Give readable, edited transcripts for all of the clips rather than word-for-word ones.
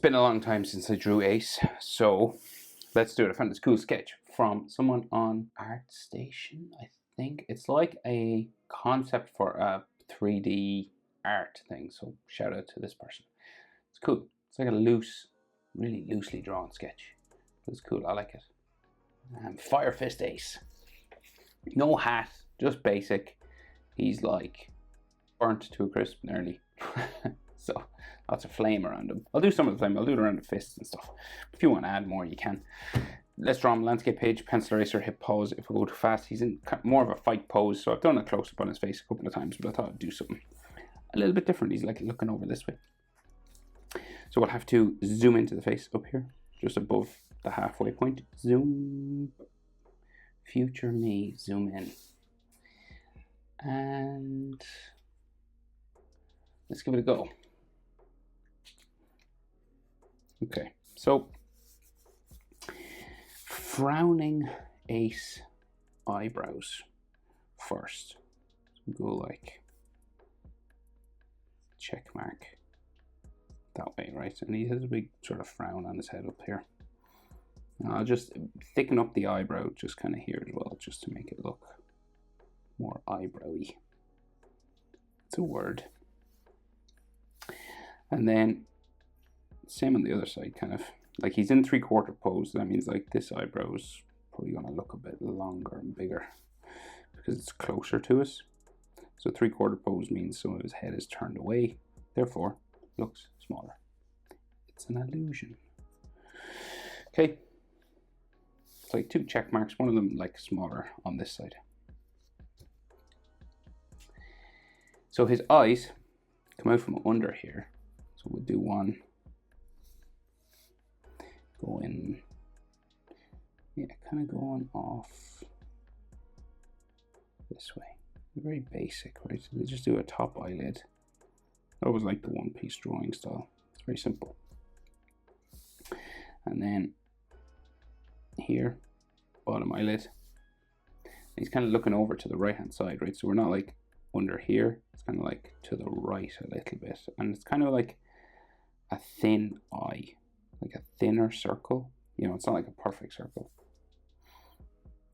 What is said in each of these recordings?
been a long time since I drew Ace, so let's do it. I found this cool sketch from someone on ArtStation, I think. It's like a concept for a 3D art thing, so shout out to this person. It's cool. It's like a loose, really loosely drawn sketch, but it's cool. I like it. Fire Fist Ace. No hat, just basic. He's like burnt to a crisp nearly. So lots of flame around him. I'll do some of the flame. I'll do it around the fists and stuff. If you want to add more, you can. Let's draw him landscape page, pencil eraser, hip pose. If we go too fast, he's in more of a fight pose. So I've done a close up on his face a couple of times, but I thought I'd do something a little bit different. He's like looking over this way. So we'll have to zoom into the face up here, just above the halfway point. Zoom. Future me, zoom in. And let's give it a go. Okay, so frowning Ace eyebrows first. So go like check mark that way, right? And he has a big sort of frown on his head up here. And I'll just thicken up the eyebrow just kind of here as well, just to make it look more eyebrowy. It's a word. And then same on the other side, kind of like he's in 3/4 pose. That means like this eyebrow is probably going to look a bit longer and bigger because it's closer to us. So 3/4 pose means some of his head is turned away, therefore looks smaller. It's an illusion. Okay, it's like 2 check marks, one of them like smaller on this side. So his eyes come out from under here. So we'll do one. Going, yeah, kind of going off this way. Very basic, right? So they just do a top eyelid. I always like the one-piece drawing style. It's very simple. And then here, bottom eyelid. He's kind of looking over to the right-hand side, right? So we're not like under here. It's kind of like to the right a little bit. And it's kind of like a thin eye. Like a thinner circle, you know, it's not like a perfect circle.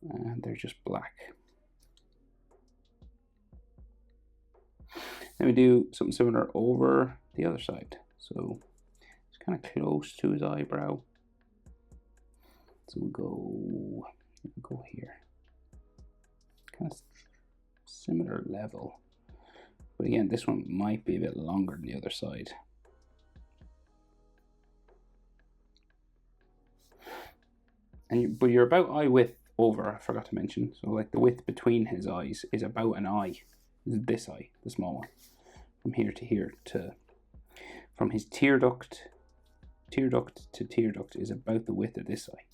And they're just black. Then we do something similar over the other side. So it's kind of close to his eyebrow. So we'll go here. Kind of similar level. But again, this one might be a bit longer than the other side. But you're about eye width over, I forgot to mention. So like the width between his eyes is about an eye. This eye, the small one. From here to here from his tear duct to tear duct is about the width of this eye.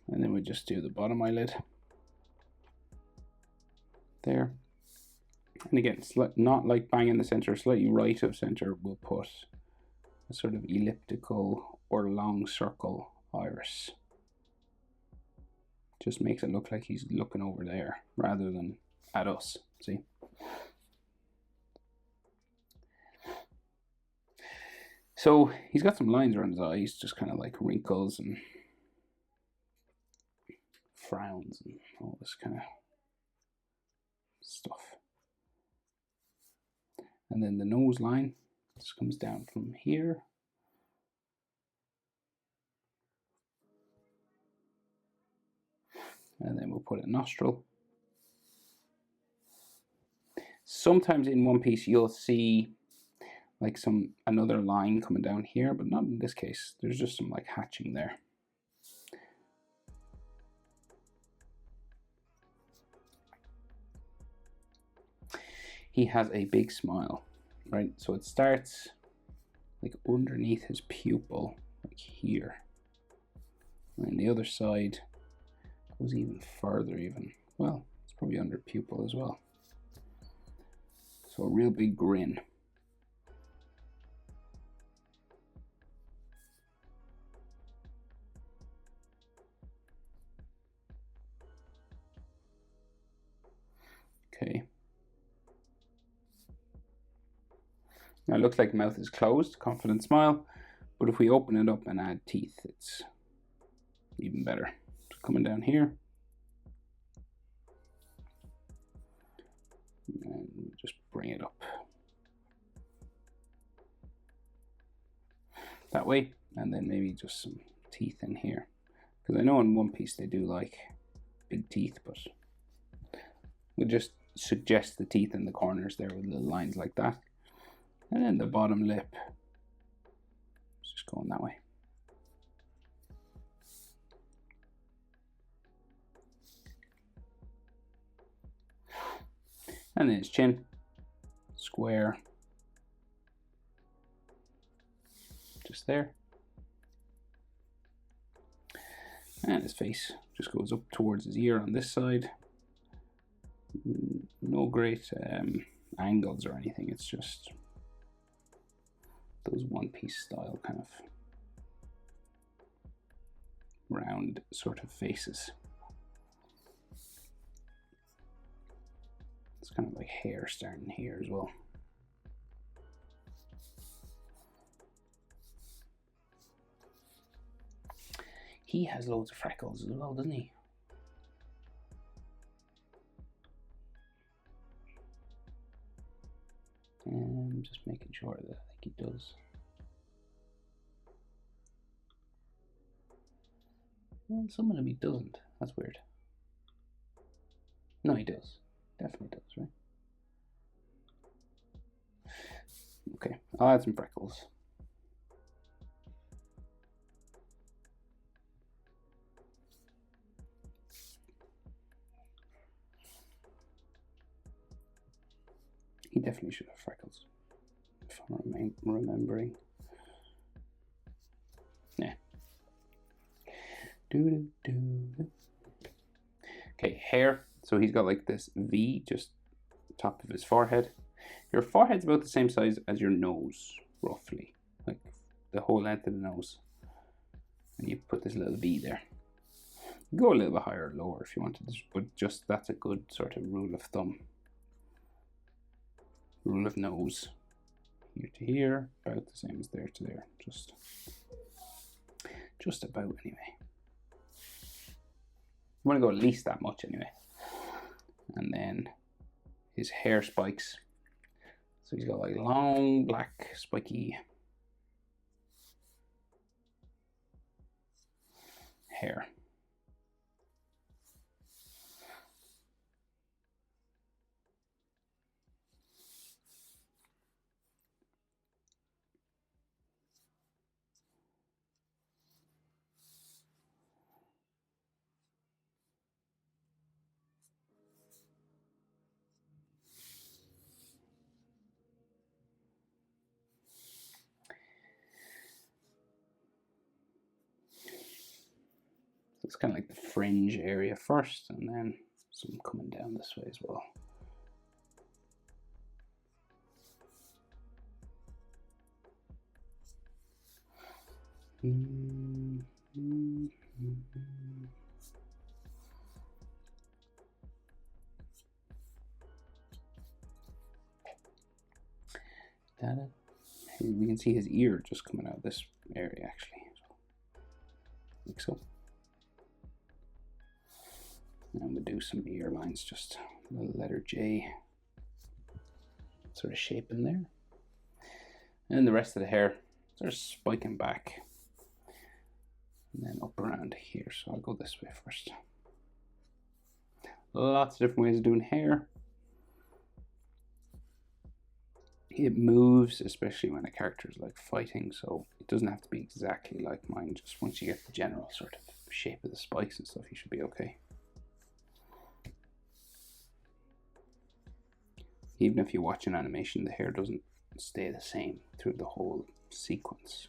And then we just do the bottom eyelid. There. And again, not like bang in the center, slightly right of center, we'll put a sort of elliptical or long circle iris. Just makes it look like he's looking over there rather than at us, see? So he's got some lines around his eyes, just kind of like wrinkles and frowns and all this kind of stuff. And then the nose line just comes down from here. And then we'll put a nostril. Sometimes in one piece you'll see like another line coming down here, but not in this case. There's just some like hatching there. He has a big smile, right? So it starts like underneath his pupil, like here. And the other side goes even further even. Well, it's probably under pupil as well. So a real big grin. Okay. Now it looks like mouth is closed, confident smile, but if we open it up and add teeth, it's even better. So coming down here, and just bring it up that way, and then maybe just some teeth in here, because I know in One Piece they do like big teeth, but we'll just suggest the teeth in the corners there with little lines like that. And then the bottom lip, just going that way. And then his chin, square, just there. And his face just goes up towards his ear on this side. No great angles or anything, it's just those One Piece style kind of round sort of faces. It's kind of like hair starting here as well. He has loads of freckles as well, doesn't he? And just making sure that I think he does. Well, some of them he doesn't. That's weird. No, he does. Definitely does, right? Okay, I'll add some freckles. He definitely should have freckles, if I'm remembering. Yeah. Okay, hair. So he's got like this V just top of his forehead. Your forehead's about the same size as your nose, roughly, like the whole length of the nose. And you put this little V there. You go a little bit higher or lower if you wanted, but just that's a good sort of rule of thumb. Rule of nose. Here to here, about the same as there to there. Just about anyway. You want to go at least that much anyway. And then his hair spikes. So he's got like long black spiky hair. It's kind of like the fringe area first, and then some coming down this way as well. We can see his ear just coming out of this area actually, like so. And we'll do some ear lines, just a little letter J sort of shape in there. And the rest of the hair sort of spiking back and then up around here. So I'll go this way first. Lots of different ways of doing hair. It moves, especially when a character is like fighting, so it doesn't have to be exactly like mine. Just once you get the general sort of shape of the spikes and stuff, you should be okay. Even if you watch an animation, the hair doesn't stay the same through the whole sequence.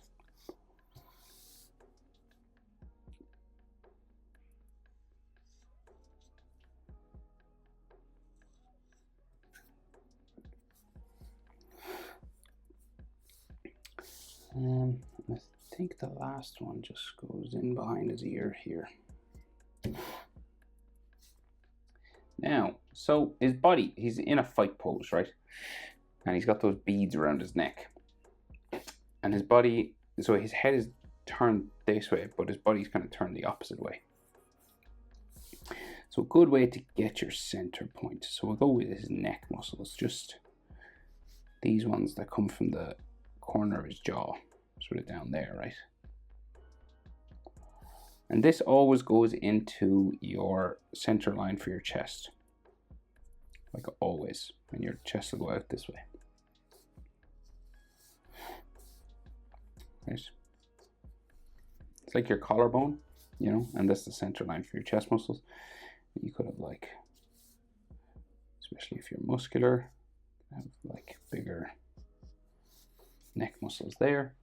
I think the last one just goes in behind his ear here. Now, so his body, he's in a fight pose, right? and he's got those beads around his neck. And his body, so his head is turned this way, but his body's kind of turned the opposite way. So a good way to get your center point. So we'll go with his neck muscles, just these ones that come from the corner of his jaw, sort of down there, right? And this always goes into your center line for your chest. Like always, and your chest will go out this way. Right? It's like your collarbone, you know, and that's the center line for your chest muscles. You could have like, especially if you're muscular, have like bigger neck muscles there.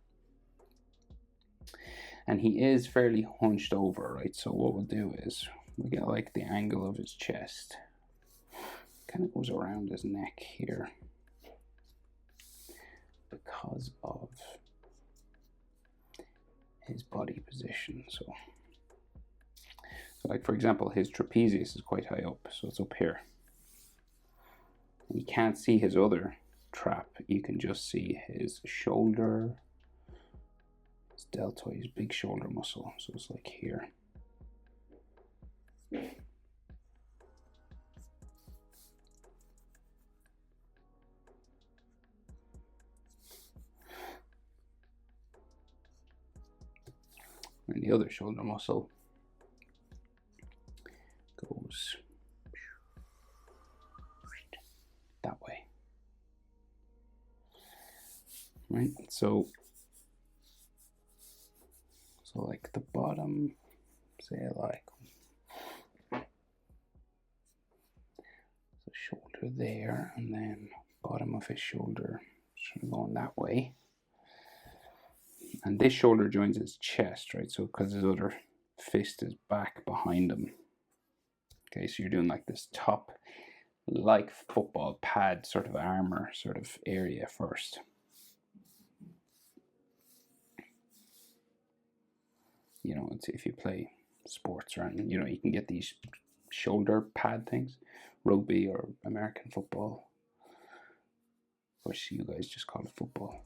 And he is fairly hunched over, right? So what we'll do is we'll get like the angle of his chest. Kind of goes around his neck here because of his body position. So like for example, his trapezius is quite high up, so it's up here. And you can't see his other trap, you can just see his shoulder, his deltoid, his big shoulder muscle, so it's like here. And the other shoulder muscle goes that way. Right, so like the bottom, say like the shoulder there, and then bottom of his shoulder sort of going that way. And this shoulder joins his chest, right? So because his other fist is back behind him. Okay, so you're doing like this top, like football pad sort of armor sort of area first. You know, if you play sports around, you know, you can get these shoulder pad things, rugby or American football. Of course, you guys just call it football.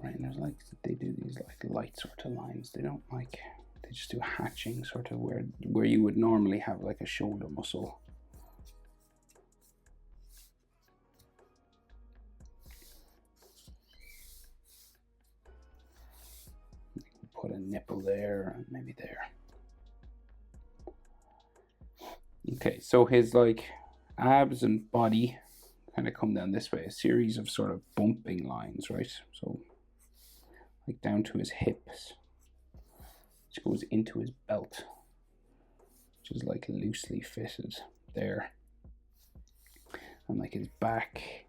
Right, and there's like, they do these like light sort of lines. They don't like, they just do hatching sort of where you would normally have like a shoulder muscle. Put a nipple there and maybe there. Okay, so his like abs and body kind of come down this way, a series of sort of bumping lines, right? So like down to his hips, which goes into his belt, which is like loosely fitted there. And like his back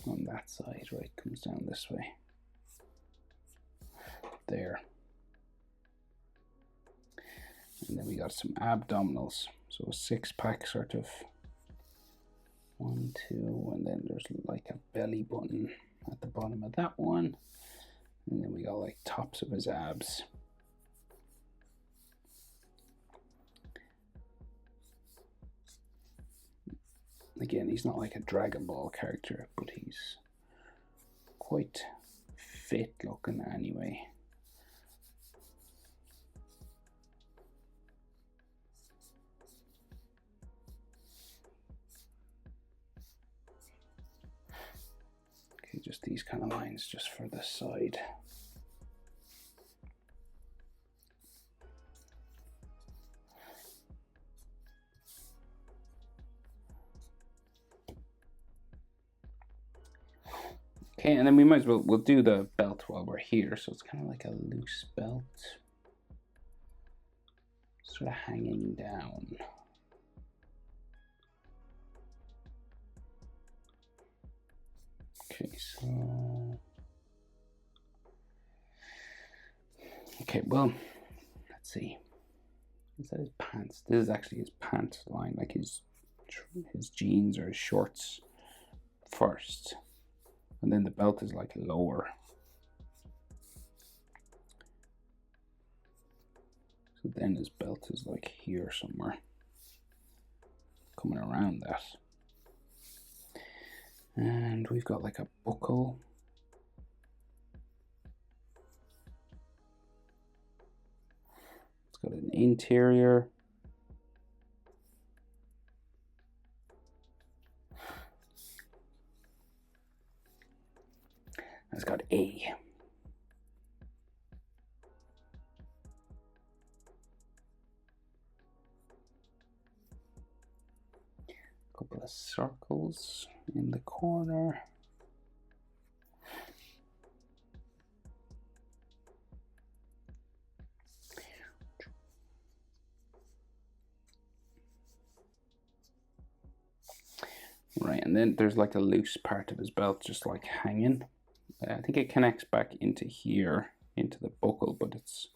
on that side, right, comes down this way. There. And then we got some abdominals. So a six-pack sort of 1, 2, and then there's like a belly button at the bottom of that one. And then we got like tops of his abs. Again, he's not like a Dragon Ball character, but he's quite fit looking anyway. Okay, just these kind of lines just for the side. Okay, and then we might as well, we'll do the belt while we're here. So it's kind of like a loose belt, sort of hanging down. Okay, so, okay, well, let's see. Is that his pants? This is actually his pants line, like his jeans or his shorts first. And then the belt is like lower. So then his belt is like here somewhere, coming around that. And we've got like a buckle. It's got an interior. It's got A. Couple of circles in the corner. Right, and then there's like a loose part of his belt just like hanging. I think it connects back into here, into the buckle, but it's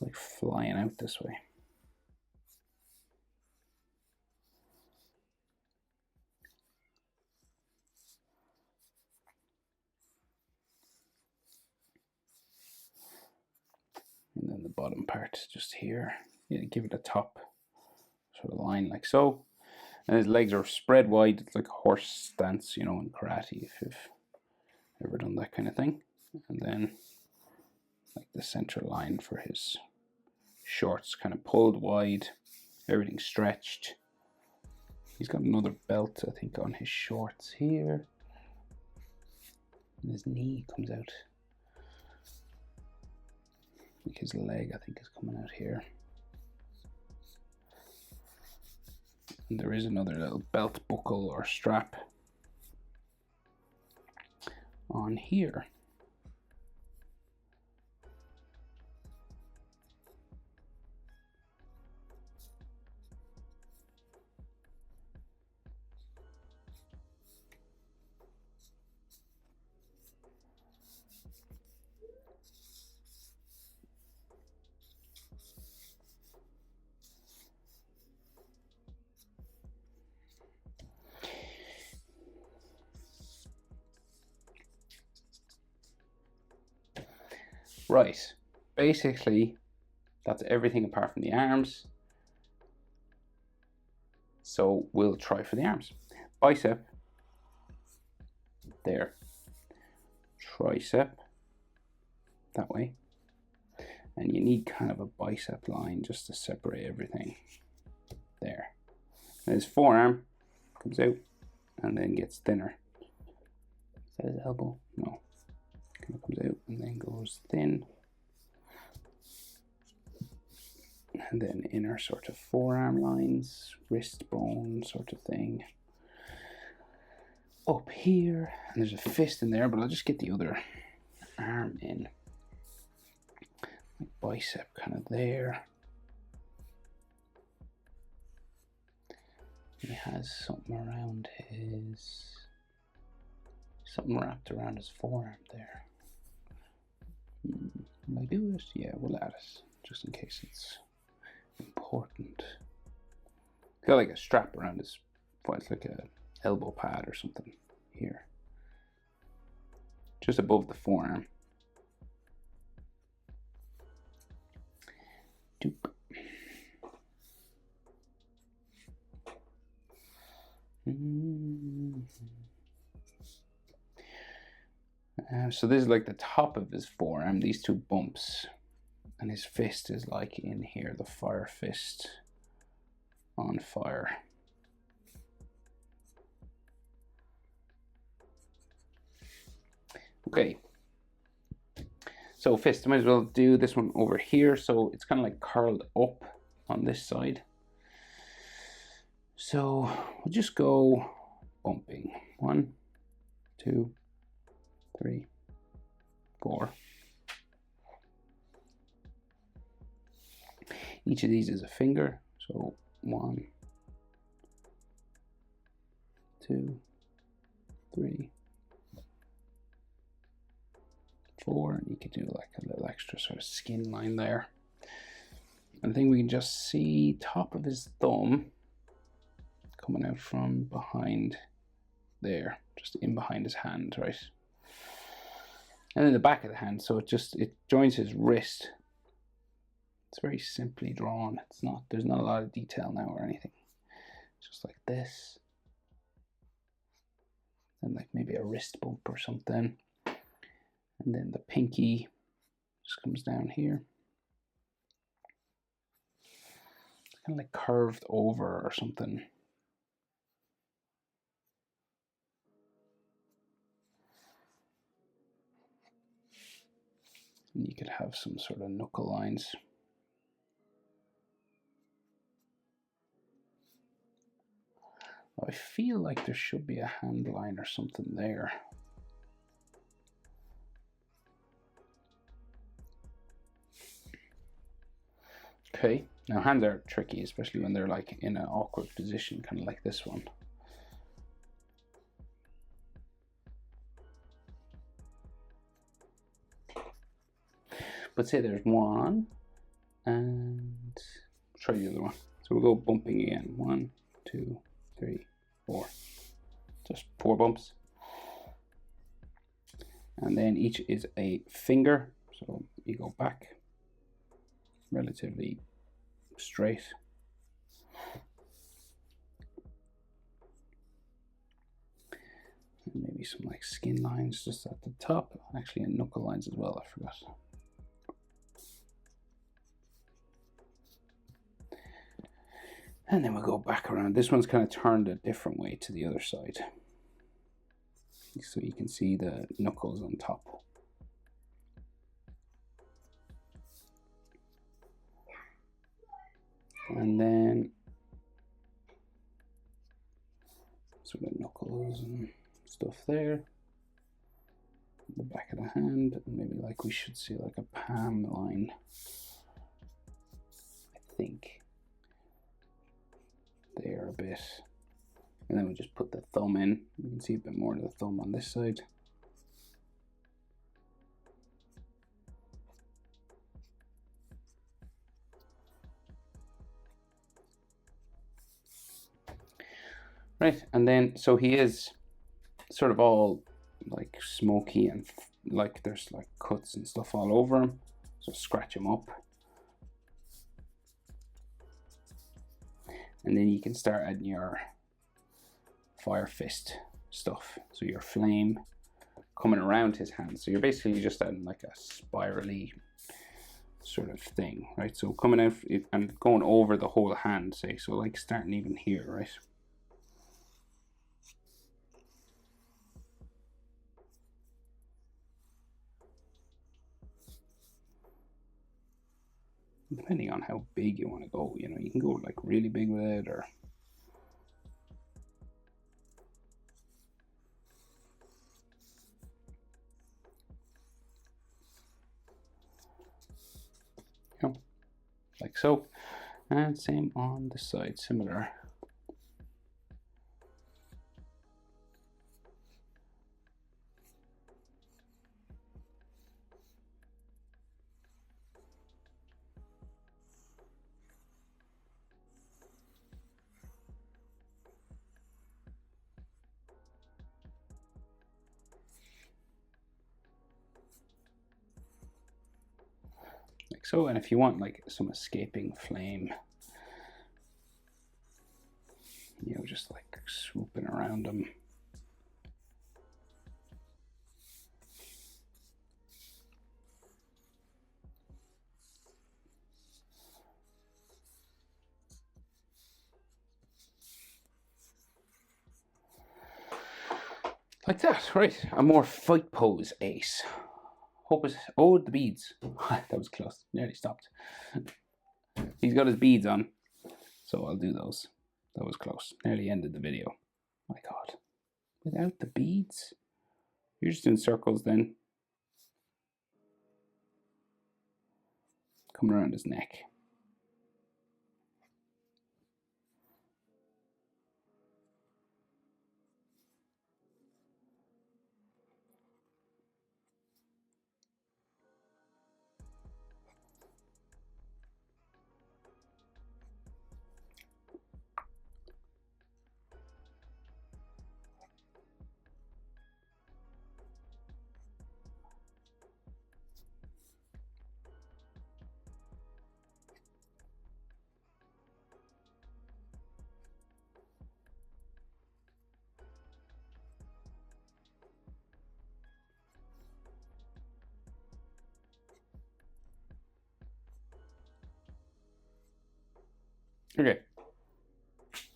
like flying out this way. And then the bottom part just here. Yeah, give it a top sort of line like so. And his legs are spread wide. It's like a horse stance, you know, in karate, if you've ever done that kind of thing. And then like the center line for his shorts kind of pulled wide, everything stretched. He's got another belt, I think, on his shorts here. And his knee comes out. Like his leg, I think, is coming out here. And there is another little belt buckle or strap on here. Right, basically that's everything apart from the arms. So we'll try for the arms. Bicep, there. Tricep, that way. And you need kind of a bicep line just to separate everything. There. And his forearm comes out and then gets thinner. Is that his elbow? No. Kind of comes out and then goes thin. And then inner sort of forearm lines, wrist bone sort of thing. Up here, and there's a fist in there, but I'll just get the other arm in. Like bicep kind of there. He has something around his, something wrapped around his forearm there. Will I do it? Yeah, we'll add it, just in case it's important. It's got like a strap around his, well, it's like a elbow pad or something here, just above the forearm. Doop. So this is like the top of his forearm, these two bumps, and his fist is like in here, the fire fist on fire. Okay, so fist, I might as well do this one over here, so it's kind of like curled up on this side. So we'll just go bumping. 1, 2, 3, 4. Each of these is a finger, so 1, 2, 3, 4, and you could do like a little extra sort of skin line there. And I think we can just see top of his thumb coming out from behind there, just in behind his hand, right? And then the back of the hand, so it joins his wrist It's very simply drawn. There's not a lot of detail now or anything. It's just like this. And like maybe a wrist bump or something. And then the pinky just comes down here. It's kind of like curved over or something. And you could have some sort of knuckle lines. I feel like there should be a hand line or something there. Okay, now hands are tricky, especially when they're like in an awkward position, kind of like this one. But say there's one, and try the other one. So we'll go bumping again. 1, 2, 3, 4. Just 4 bumps. And then each is a finger. So you go back relatively straight. And maybe some like skin lines just at the top. Actually, and knuckle lines as well, I forgot. And then we'll go back around. This one's kind of turned a different way to the other side. So you can see the knuckles on top. And then sort of knuckles and stuff there. The back of the hand, and maybe like we should see like a palm line, I think. There a bit. And then we just put the thumb in. You can see a bit more of the thumb on this side. Right, and then so he is sort of all like smoky and like there's like cuts and stuff all over him. So scratch him up. And then you can start adding your fire fist stuff. So your flame coming around his hand. So you're basically just adding like a spirally sort of thing, right? So coming out and going over the whole hand, say, so like starting even here, right? Depending on how big you want to go, you know, you can go like really big with it, or you know, like so. And same on the side, similar. Like so. And if you want like some escaping flame, you know, just like swooping around them. Like that, right? A more fight pose ace. Hope it's, oh, the beads. That was close, nearly stopped. He's got his beads on, so I'll do those. That was close, nearly ended the video. My God, without the beads? You're just doing circles then. Coming around his neck. Okay.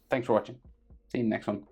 Thanks for watching. See you in the next one.